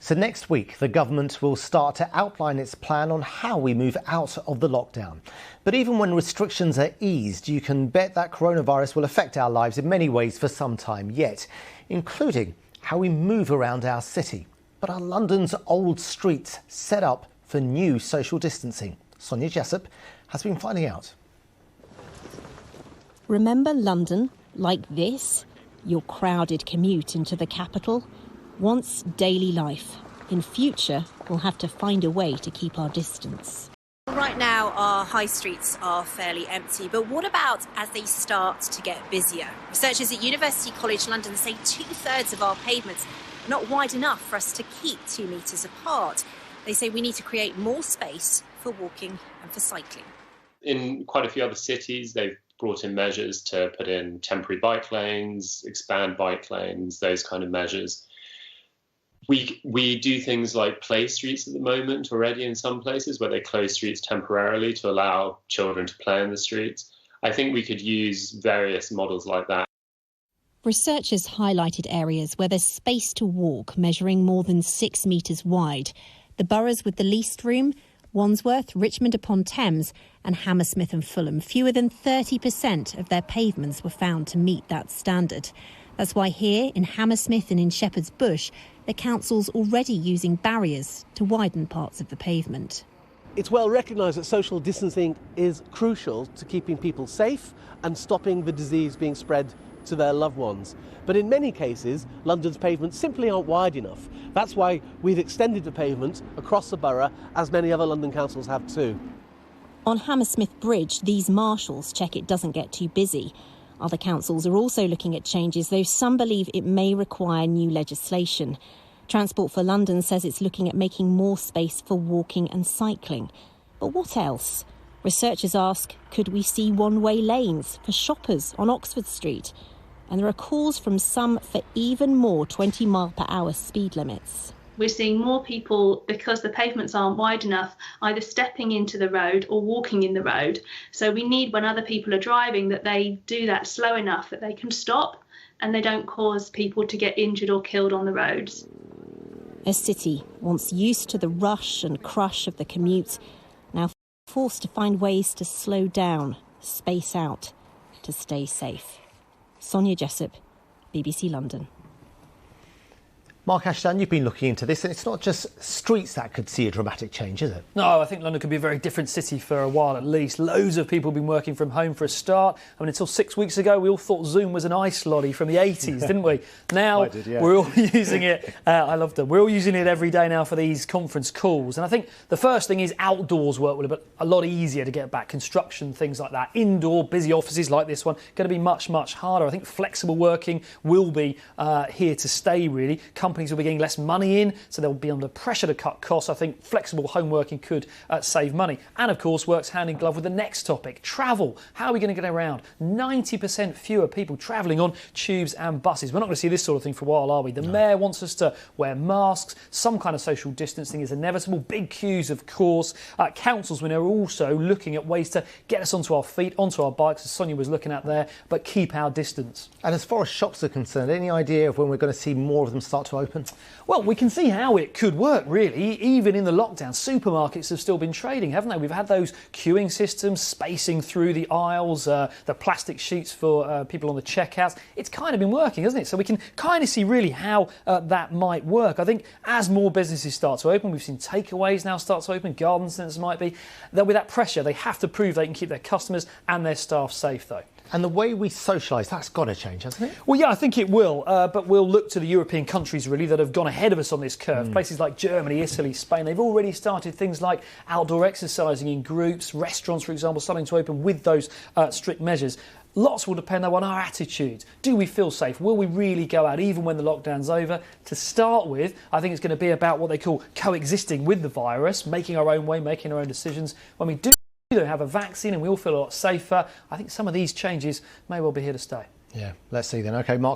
So next week, the government will start to outline its plan on how we move out of the lockdown. But even when restrictions are eased, you can bet that coronavirus will affect our lives in many ways for some time yet, including how we move around our city. But are London's old streets set up for new social distancing? Sonia Jessup has been finding out. Remember London like this? Your crowded commute into the capital? Once daily life. In future, we'll have to find a way to keep our distance. Right now, our high streets are fairly empty, but what about as they start to get busier? Researchers at University College London say 2/3 of our pavements are not wide enough for us to keep 2 metres apart. They say we need to create more space for walking and for cycling. In quite a few other cities, they've brought in measures to put in temporary bike lanes, expand bike lanes, those kind of measures. We do things like play streets at the moment already in some places where they close streets temporarily to allow children to play in the streets. I think we could use various models like that. Researchers highlighted areas where there's space to walk measuring more than 6 metres wide. The boroughs with the least room: Wandsworth, Richmond upon Thames and Hammersmith and Fulham. Fewer than 30% of their pavements were found to meet that standard. That's why here in Hammersmith and in Shepherd's Bush, the council's already using barriers to widen parts of the pavement. It's well recognised that social distancing is crucial to keeping people safe and stopping the disease being spread to their loved ones. But in many cases, London's pavements simply aren't wide enough. That's why we've extended the pavement across the borough, as many other London councils have too. On Hammersmith Bridge, these marshals check it doesn't get too busy. Other councils are also looking at changes, though some believe it may require new legislation. Transport for London says it's looking at making more space for walking and cycling. But what else? Researchers ask, could we see one-way lanes for shoppers on Oxford Street? And there are calls from some for even more 20-mile-per-hour speed limits. We're seeing more people, because the pavements aren't wide enough, either stepping into the road or walking in the road. So we need, when other people are driving, that they do that slow enough that they can stop and they don't cause people to get injured or killed on the roads. A city once used to the rush and crush of the commute, now forced to find ways to slow down, space out, to stay safe. Sonia Jessup, BBC London. Mark Ashton, you've been looking into this, and it's not just streets that could see a dramatic change, is it? No, I think London could be a very different city for a while at least. Loads of people have been working from home for a start. I mean, until 6 weeks ago, we all thought Zoom was an ice lolly from the 80s, didn't we? Now, we're all using it. I loved it. We're all using it every day now for these conference calls. And I think the first thing is outdoors work will be a lot easier to get back. Construction, things like that. Indoor, busy offices like this one, going to be much, much harder. I think flexible working will be here to stay, really. Companies will be getting less money in, so they'll be under pressure to cut costs. I think flexible home working could save money. And of course, works hand in glove with the next topic, travel. How are we going to get around? 90% fewer people travelling on tubes and buses. We're not going to see this sort of thing for a while, are we? The Mayor wants us to wear masks. Some kind of social distancing is inevitable. Big queues, of course. Councils, we know, are also looking at ways to get us onto our feet, onto our bikes, as Sonia was looking at there, but keep our distance. And as far as shops are concerned, any idea of when we're going to see more of them start to open? Well, we can see how it could work, really. Even in the lockdown, supermarkets have still been trading, haven't they? We've had those queuing systems, spacing through the aisles, the plastic sheets for people on the checkouts. It's kind of been working, hasn't it? So we can kind of see really how that might work. I think as more businesses start to open, we've seen takeaways now start to open, garden centres might be. There'll be that pressure. They have to prove they can keep their customers and their staff safe, though. And the way we socialise, that's got to change, hasn't it? Well, yeah, I think it will. But we'll look to the European countries, really, that have gone ahead of us on this curve. Places like Germany, Italy, Spain, they've already started things like outdoor exercising in groups. Restaurants, for example, starting to open with those strict measures. Lots will depend, though, on our attitudes. Do we feel safe? Will we really go out even when the lockdown's over? To start with, I think it's going to be about what they call coexisting with the virus, making our own way, making our own decisions. When we do have a vaccine and we all feel a lot safer, I think some of these changes may well be here to stay. Yeah, let's see then. OK, Mark.